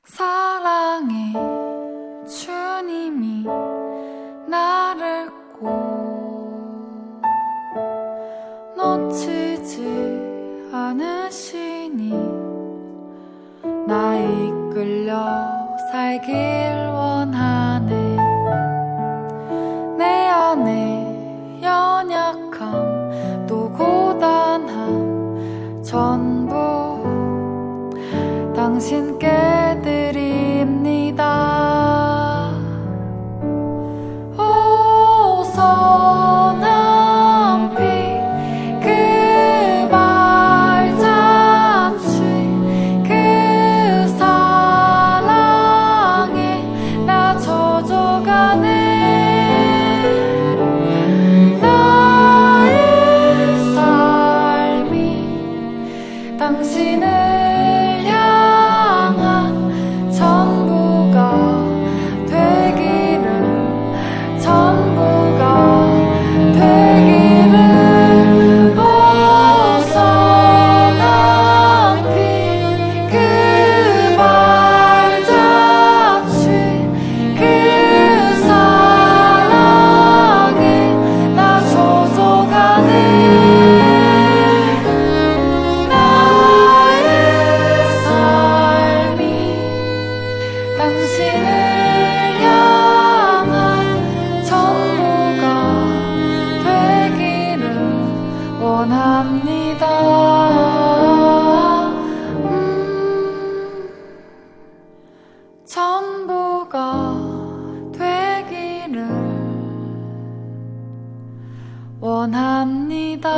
사랑해 주님이 나를 꼭 놓치지 않으시니 나 이끌려 살길 원하네. 내 안에 연약함 또 고단함 전부 당신께 드립니다. 오 선한 피 그 발자취 그 사랑에 나 젖어가네. 나의 삶이 당신을 당신을 향한 전부가 되기를 원합니다. 전부가 되기를 원합니다.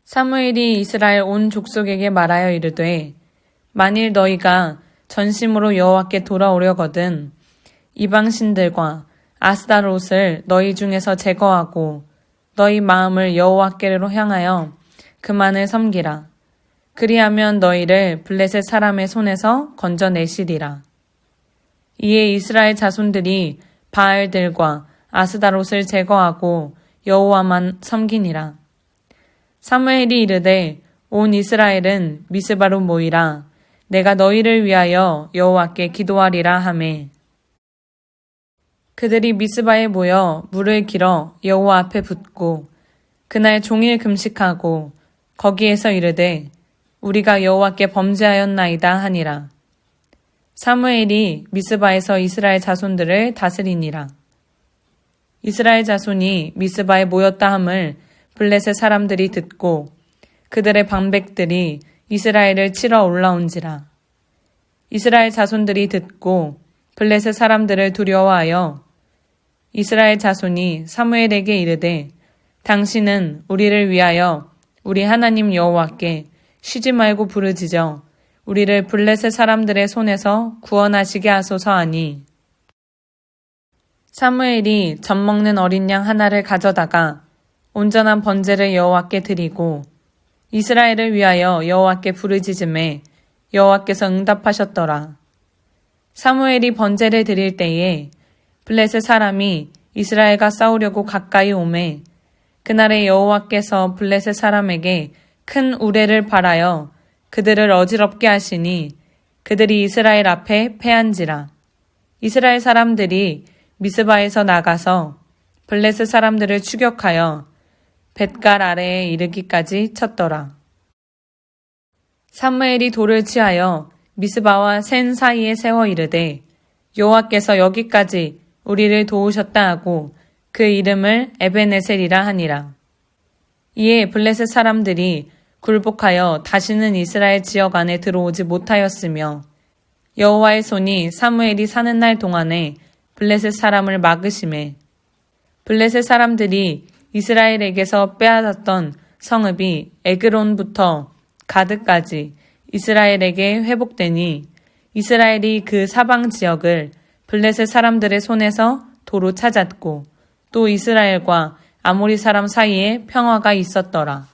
사무엘이 이스라엘 온 족속에게 말하여 이르되 만일 너희가 전심으로 여호와께 돌아오려거든 이방 신들과 아스다롯을 너희 중에서 제거하고 너희 마음을 여호와께로 향하여 그만을 섬기라. 그리하면 너희를 블레셋 사람의 손에서 건져내시리라. 이에 이스라엘 자손들이 바알들과 아스다롯을 제거하고 여호와만 섬기니라. 사무엘이 이르되 온 이스라엘은 미스바로 모이라. 내가 너희를 위하여 여호와께 기도하리라 하매 그들이 미스바에 모여 물을 길어 여호와 앞에 붓고 그날 종일 금식하고 거기에서 이르되 우리가 여호와께 범죄하였나이다 하니라. 사무엘이 미스바에서 이스라엘 자손들을 다스리니라. 이스라엘 자손이 미스바에 모였다 함을 블레셋 사람들이 듣고 그들의 방백들이 이스라엘을 치러 올라온지라. 이스라엘 자손들이 듣고 블레셋 사람들을 두려워하여 이스라엘 자손이 사무엘에게 이르되 당신은 우리를 위하여 우리 하나님 여호와께 쉬지 말고 부르짖어 우리를 블레셋 사람들의 손에서 구원하시게 하소서 하니 사무엘이 젖 먹는 어린 양 하나를 가져다가 온전한 번제를 여호와께 드리고 이스라엘을 위하여 여호와께 부르짖음에 여호와께서 응답하셨더라. 사무엘이 번제를 드릴 때에 블레셋 사람이 이스라엘과 싸우려고 가까이 오매 그날에 여호와께서 블레셋 사람에게 큰 우레를 발하여 그들을 어지럽게 하시니 그들이 이스라엘 앞에 패한지라. 이스라엘 사람들이 미스바에서 나가서 블레셋 사람들을 추격하여 벳갈 아래에 이르기까지 쳤더라. 사무엘이 돌을 취하여 미스바와 센 사이에 세워 이르되 여호와께서 여기까지 우리를 도우셨다 하고 그 이름을 에베네셀이라 하니라. 이에 블레셋 사람들이 굴복하여 다시는 이스라엘 지역 안에 들어오지 못하였으며 여호와의 손이 사무엘이 사는 날 동안에 블레셋 사람을 막으심에 블레셋 사람들이 이스라엘에게서 빼앗았던 성읍이 에그론부터 가드까지 이스라엘에게 회복되니 이스라엘이 그 사방 지역을 블레셋 사람들의 손에서 도로 찾았고 또 이스라엘과 아모리 사람 사이에 평화가 있었더라.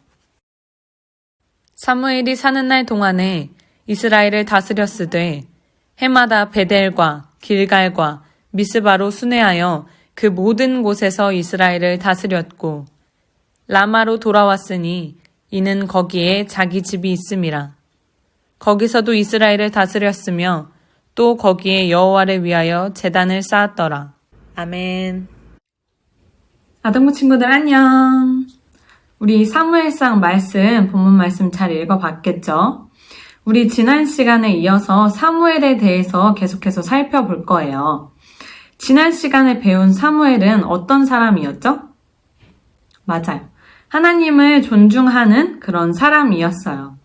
사무엘이 사는 날 동안에 이스라엘을 다스렸으되 해마다 베델과 길갈과 미스바로 순회하여 그 모든 곳에서 이스라엘을 다스렸고 라마로 돌아왔으니 이는 거기에 자기 집이 있음이라. 거기서도 이스라엘을 다스렸으며 또 거기에 여호와를 위하여 제단을 쌓았더라. 아멘. 아동부 친구들 안녕. 우리 사무엘상 말씀, 본문 말씀 잘 읽어봤겠죠? 우리 지난 시간에 이어서 사무엘에 대해서 계속해서 살펴볼 거예요. 지난 시간에 배운 사무엘은 어떤 사람이었죠? 맞아요. 하나님을 존중하는 그런 사람이었어요.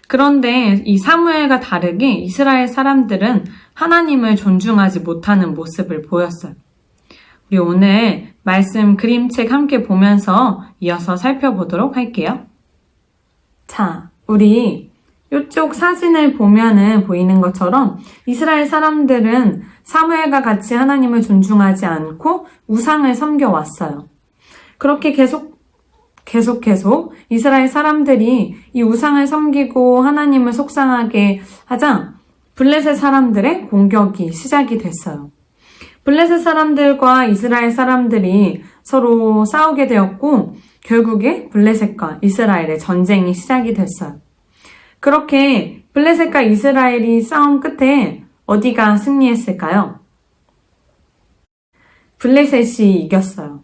그런데 이 사무엘과 다르게 이스라엘 사람들은 하나님을 존중하지 못하는 모습을 보였어요. 우리 오늘 말씀 그림책 함께 보면서 이어서 살펴보도록 할게요. 자, 우리 이쪽 사진을 보면은 보이는 것처럼 이스라엘 사람들은 사무엘과 같이 하나님을 존중하지 않고 우상을 섬겨왔어요. 그렇게 계속 이스라엘 사람들이 이 우상을 섬기고 하나님을 속상하게 하자 블레셋 사람들의 공격이 시작이 됐어요. 블레셋 사람들과 이스라엘 사람들이 서로 싸우게 되었고 결국에 블레셋과 이스라엘의 전쟁이 시작이 됐어요. 그렇게 블레셋과 이스라엘이 싸움 끝에 어디가 승리했을까요? 블레셋이 이겼어요.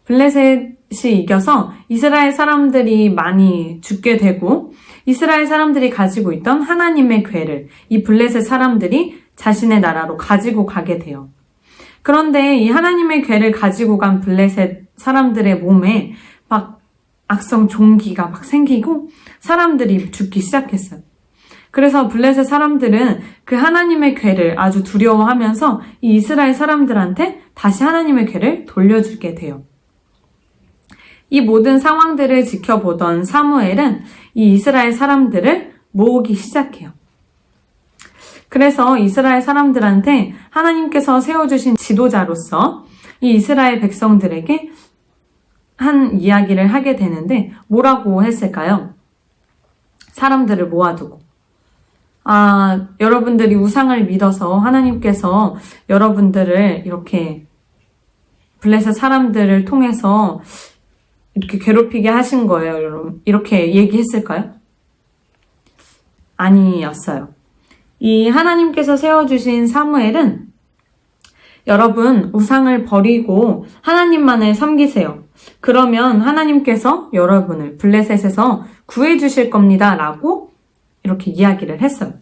블레셋이 이겨서 이스라엘 사람들이 많이 죽게 되고 이스라엘 사람들이 가지고 있던 하나님의 궤를 이 블레셋 사람들이 자신의 나라로 가지고 가게 돼요. 그런데 이 하나님의 궤를 가지고 간 블레셋 사람들의 몸에 막 악성 종기가 막 생기고 사람들이 죽기 시작했어요. 그래서 블레셋 사람들은 그 하나님의 궤를 아주 두려워하면서 이 이스라엘 사람들한테 다시 하나님의 궤를 돌려주게 돼요. 이 모든 상황들을 지켜보던 사무엘은 이 이스라엘 사람들을 모으기 시작해요. 그래서 이스라엘 사람들한테 하나님께서 세워주신 지도자로서 이 이스라엘 백성들에게 한 이야기를 하게 되는데 뭐라고 했을까요? 사람들을 모아두고 여러분들이 우상을 믿어서 하나님께서 여러분들을 이렇게 블레셋 사람들을 통해서 이렇게 괴롭히게 하신 거예요, 여러분. 이렇게 얘기했을까요? 아니었어요. 이 하나님께서 세워주신 사무엘은 여러분 우상을 버리고 하나님만을 섬기세요. 그러면 하나님께서 여러분을 블레셋에서 구해주실 겁니다. 라고 이렇게 이야기를 했어요.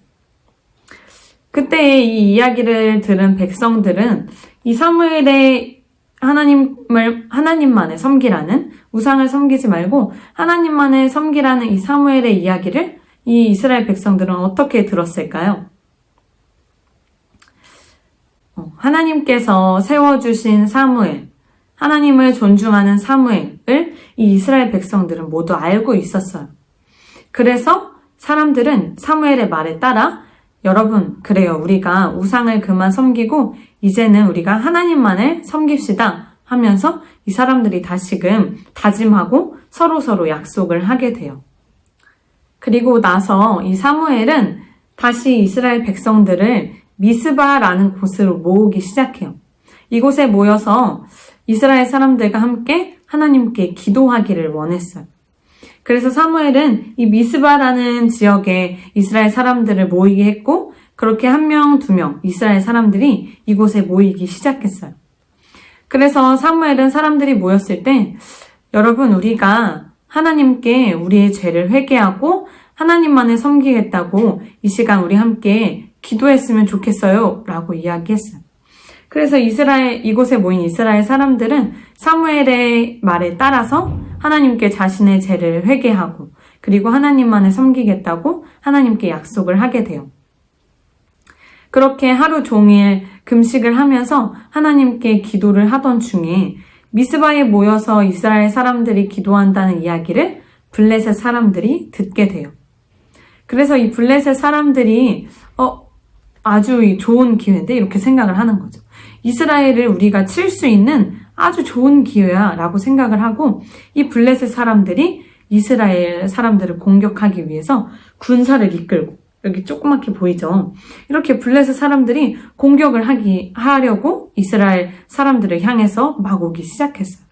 그때 이 이야기를 들은 백성들은 이 사무엘의 하나님만을 섬기라는, 우상을 섬기지 말고 하나님만을 섬기라는 이 사무엘의 이야기를 이 이스라엘 백성들은 어떻게 들었을까요? 하나님께서 세워주신 사무엘, 하나님을 존중하는 사무엘을 이 이스라엘 백성들은 모두 알고 있었어요. 그래서 사람들은 사무엘의 말에 따라 여러분, 그래요. 우리가 우상을 그만 섬기고 이제는 우리가 하나님만을 섬깁시다 하면서 이 사람들이 다시금 다짐하고 서로 약속을 하게 돼요. 그리고 나서 이 사무엘은 다시 이스라엘 백성들을 미스바라는 곳으로 모으기 시작해요. 이곳에 모여서 이스라엘 사람들과 함께 하나님께 기도하기를 원했어요. 그래서 사무엘은 이 미스바라는 지역에 이스라엘 사람들을 모이게 했고, 그렇게 1명, 2명 이스라엘 사람들이 이곳에 모이기 시작했어요. 그래서 사무엘은 사람들이 모였을 때 여러분, 우리가 하나님께 우리의 죄를 회개하고 하나님만을 섬기겠다고 이 시간 우리 함께 기도했으면 좋겠어요 라고 이야기했어요. 그래서 이곳에 모인 이스라엘 사람들은 사무엘의 말에 따라서 하나님께 자신의 죄를 회개하고 그리고 하나님만을 섬기겠다고 하나님께 약속을 하게 돼요. 그렇게 하루 종일 금식을 하면서 하나님께 기도를 하던 중에 미스바에 모여서 이스라엘 사람들이 기도한다는 이야기를 블레셋 사람들이 듣게 돼요. 그래서 이 블레셋 사람들이 아주 좋은 기회인데 이렇게 생각을 하는 거죠. 이스라엘을 우리가 칠 수 있는 아주 좋은 기회야 라고 생각을 하고 이 블레셋 사람들이 이스라엘 사람들을 공격하기 위해서 군사를 이끌고, 여기 조그맣게 보이죠? 이렇게 블레셋 사람들이 공격을 하려고 이스라엘 사람들을 향해서 막 오기 시작했어요.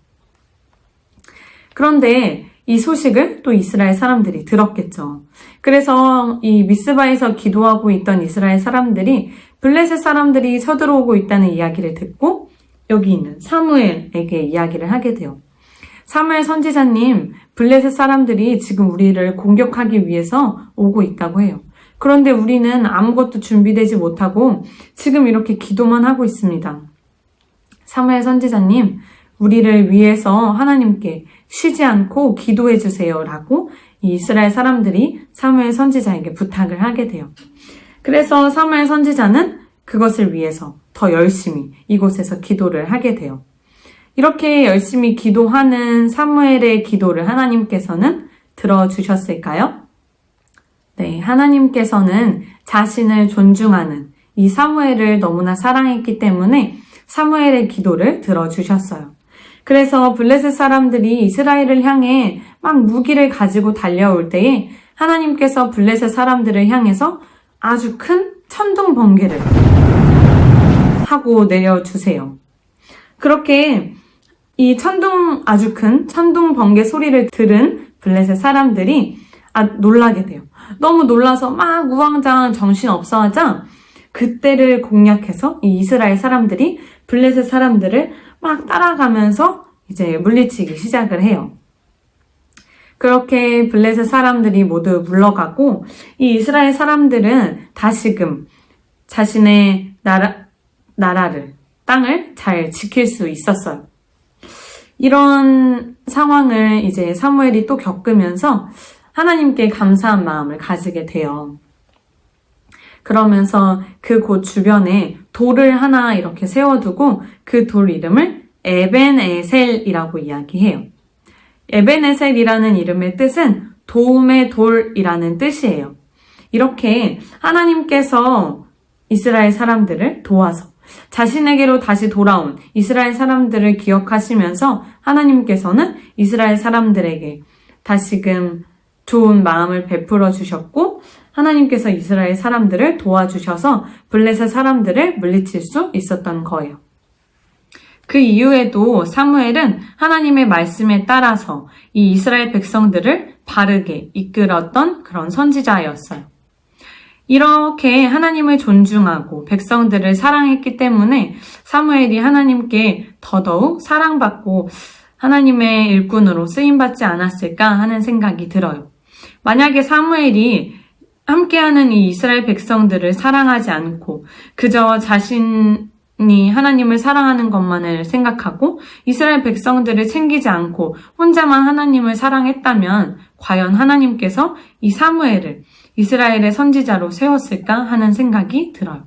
그런데 이 소식을 또 이스라엘 사람들이 들었겠죠. 그래서 이 미스바에서 기도하고 있던 이스라엘 사람들이 블레셋 사람들이 쳐들어오고 있다는 이야기를 듣고 여기 있는 사무엘에게 이야기를 하게 돼요. 사무엘 선지자님, 블레셋 사람들이 지금 우리를 공격하기 위해서 오고 있다고 해요. 그런데 우리는 아무것도 준비되지 못하고 지금 이렇게 기도만 하고 있습니다. 사무엘 선지자님, 우리를 위해서 하나님께 쉬지 않고 기도해 주세요 라고 이 이스라엘 사람들이 사무엘 선지자에게 부탁을 하게 돼요. 그래서 사무엘 선지자는 그것을 위해서 더 열심히 이곳에서 기도를 하게 돼요. 이렇게 열심히 기도하는 사무엘의 기도를 하나님께서는 들어주셨을까요? 네, 하나님께서는 자신을 존중하는 이 사무엘을 너무나 사랑했기 때문에 사무엘의 기도를 들어주셨어요. 그래서 블레셋 사람들이 이스라엘을 향해 막 무기를 가지고 달려올 때에 하나님께서 블레셋 사람들을 향해서 아주 큰 천둥 번개를 하고 내려주세요. 그렇게 이 아주 큰 천둥 번개 소리를 들은 블레셋 사람들이 놀라게 돼요. 너무 놀라서 막 우왕좌왕 정신 없어 하자 그때를 공략해서 이 이스라엘 사람들이 블레셋 사람들을 막 따라가면서 이제 물리치기 시작을 해요. 그렇게 블레셋 사람들이 모두 물러가고 이 이스라엘 사람들은 다시금 자신의 나라를, 땅을 잘 지킬 수 있었어요. 이런 상황을 이제 사무엘이 또 겪으면서 하나님께 감사한 마음을 가지게 돼요. 그러면서 그 곳 주변에 돌을 하나 이렇게 세워두고 그 돌 이름을 에벤에셀이라고 이야기해요. 에베네셀이라는 이름의 뜻은 도움의 돌이라는 뜻이에요. 이렇게 하나님께서 이스라엘 사람들을 도와서 자신에게로 다시 돌아온 이스라엘 사람들을 기억하시면서 하나님께서는 이스라엘 사람들에게 다시금 좋은 마음을 베풀어 주셨고 하나님께서 이스라엘 사람들을 도와주셔서 블레셋 사람들을 물리칠 수 있었던 거예요. 그 이후에도 사무엘은 하나님의 말씀에 따라서 이 이스라엘 백성들을 바르게 이끌었던 그런 선지자였어요. 이렇게 하나님을 존중하고 백성들을 사랑했기 때문에 사무엘이 하나님께 더더욱 사랑받고 하나님의 일꾼으로 쓰임받지 않았을까 하는 생각이 들어요. 만약에 사무엘이 함께하는 이 이스라엘 백성들을 사랑하지 않고 그저 자신이 하나님을 사랑하는 것만을 생각하고 이스라엘 백성들을 챙기지 않고 혼자만 하나님을 사랑했다면 과연 하나님께서 이 사무엘을 이스라엘의 선지자로 세웠을까 하는 생각이 들어요.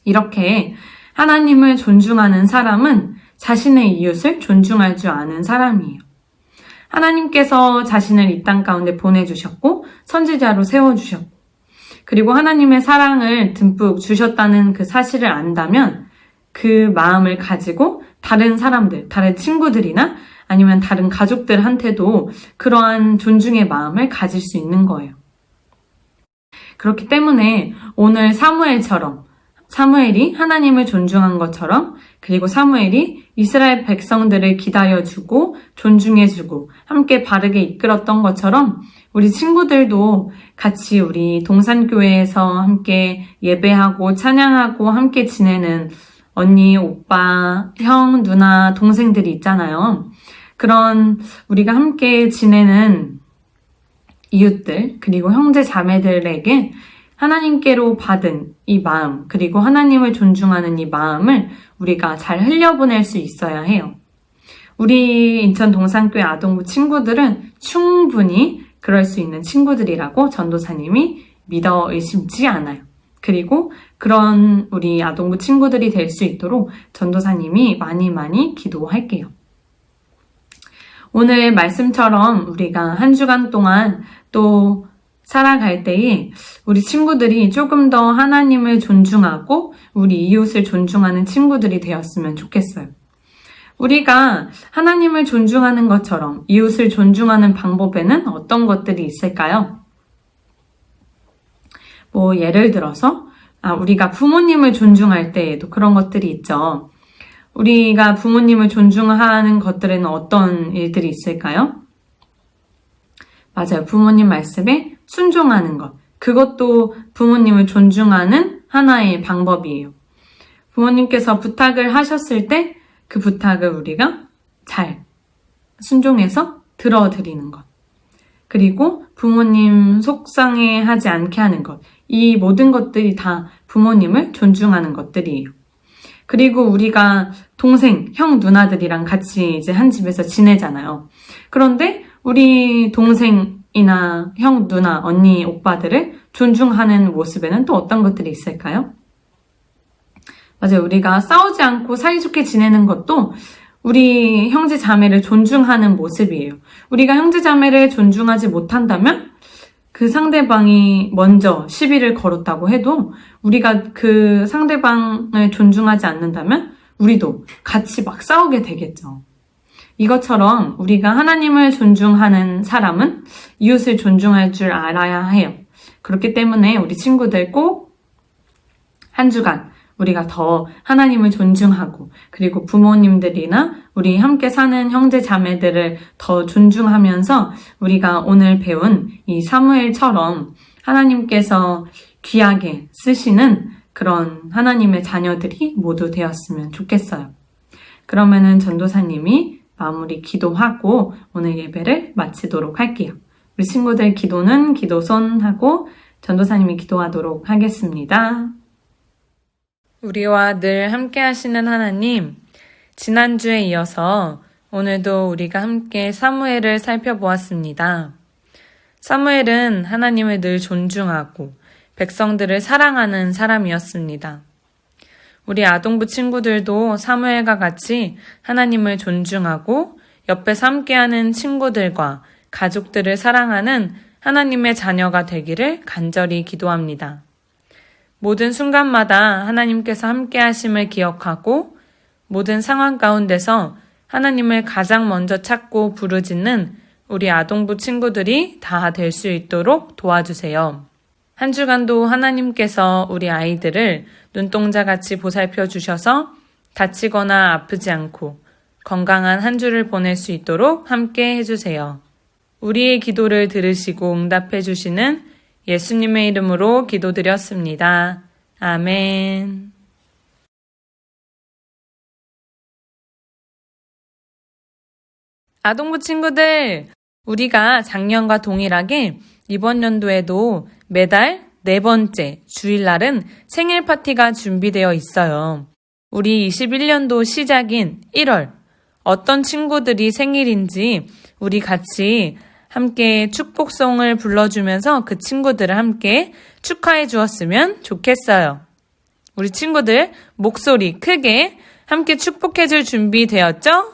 이렇게 하나님을 존중하는 사람은 자신의 이웃을 존중할 줄 아는 사람이에요. 하나님께서 자신을 이 땅 가운데 보내주셨고 선지자로 세워주셨고 그리고 하나님의 사랑을 듬뿍 주셨다는 그 사실을 안다면 그 마음을 가지고 다른 사람들, 다른 친구들이나 아니면 다른 가족들한테도 그러한 존중의 마음을 가질 수 있는 거예요. 그렇기 때문에 오늘 사무엘처럼 사무엘이 하나님을 존중한 것처럼 그리고 사무엘이 이스라엘 백성들을 기다려주고 존중해주고 함께 바르게 이끌었던 것처럼 우리 친구들도 같이 우리 동산교회에서 함께 예배하고 찬양하고 함께 지내는 언니, 오빠, 형, 누나, 동생들이 있잖아요. 그런 우리가 함께 지내는 이웃들 그리고 형제 자매들에게 하나님께로 받은 이 마음 그리고 하나님을 존중하는 이 마음을 우리가 잘 흘려보낼 수 있어야 해요. 우리 인천 동산교회 아동부 친구들은 충분히 그럴 수 있는 친구들이라고 전도사님이 믿어 의심치 않아요. 그리고 그런 우리 아동부 친구들이 될 수 있도록 전도사님이 많이 기도할게요. 오늘 말씀처럼 우리가 한 주간 동안 또 살아갈 때에 우리 친구들이 조금 더 하나님을 존중하고 우리 이웃을 존중하는 친구들이 되었으면 좋겠어요. 우리가 하나님을 존중하는 것처럼 이웃을 존중하는 방법에는 어떤 것들이 있을까요? 예를 들어서 우리가 부모님을 존중할 때에도 그런 것들이 있죠. 우리가 부모님을 존중하는 것들에는 어떤 일들이 있을까요? 맞아요. 부모님 말씀에 순종하는 것. 그것도 부모님을 존중하는 하나의 방법이에요. 부모님께서 부탁을 하셨을 때 그 부탁을 우리가 잘 순종해서 들어드리는 것. 그리고 부모님 속상해하지 않게 하는 것. 이 모든 것들이 다 부모님을 존중하는 것들이에요. 그리고 우리가 동생, 형, 누나들이랑 같이 이제 한 집에서 지내잖아요. 그런데 우리 동생이나 형, 누나, 언니, 오빠들을 존중하는 모습에는 또 어떤 것들이 있을까요? 맞아요. 우리가 싸우지 않고 사이좋게 지내는 것도 우리 형제 자매를 존중하는 모습이에요. 우리가 형제 자매를 존중하지 못한다면 그 상대방이 먼저 시비를 걸었다고 해도 우리가 그 상대방을 존중하지 않는다면 우리도 같이 막 싸우게 되겠죠. 이것처럼 우리가 하나님을 존중하는 사람은 이웃을 존중할 줄 알아야 해요. 그렇기 때문에 우리 친구들 꼭 한 주간 우리가 더 하나님을 존중하고 그리고 부모님들이나 우리 함께 사는 형제 자매들을 더 존중하면서 우리가 오늘 배운 이 사무엘처럼 하나님께서 귀하게 쓰시는 그런 하나님의 자녀들이 모두 되었으면 좋겠어요. 그러면은 전도사님이 마무리 기도하고 오늘 예배를 마치도록 할게요. 우리 친구들 기도는 기도손 하고 전도사님이 기도하도록 하겠습니다. 우리와 늘 함께 하시는 하나님, 지난주에 이어서 오늘도 우리가 함께 사무엘을 살펴보았습니다. 사무엘은 하나님을 늘 존중하고 백성들을 사랑하는 사람이었습니다. 우리 아동부 친구들도 사무엘과 같이 하나님을 존중하고 옆에서 함께하는 친구들과 가족들을 사랑하는 하나님의 자녀가 되기를 간절히 기도합니다. 모든 순간마다 하나님께서 함께 하심을 기억하고 모든 상황 가운데서 하나님을 가장 먼저 찾고 부르짖는 우리 아동부 친구들이 다 될 수 있도록 도와주세요. 한 주간도 하나님께서 우리 아이들을 눈동자같이 보살펴 주셔서 다치거나 아프지 않고 건강한 한 주를 보낼 수 있도록 함께 해주세요. 우리의 기도를 들으시고 응답해 주시는 예수님의 이름으로 기도드렸습니다. 아멘. 아동부 친구들, 우리가 작년과 동일하게 이번 연도에도 매달 4번째 주일날은 생일 파티가 준비되어 있어요. 우리 21년도 시작인 1월, 어떤 친구들이 생일인지 우리 같이 함께 축복송을 불러주면서 그 친구들을 함께 축하해 주었으면 좋겠어요. 우리 친구들 목소리 크게 함께 축복해 줄 준비 되었죠?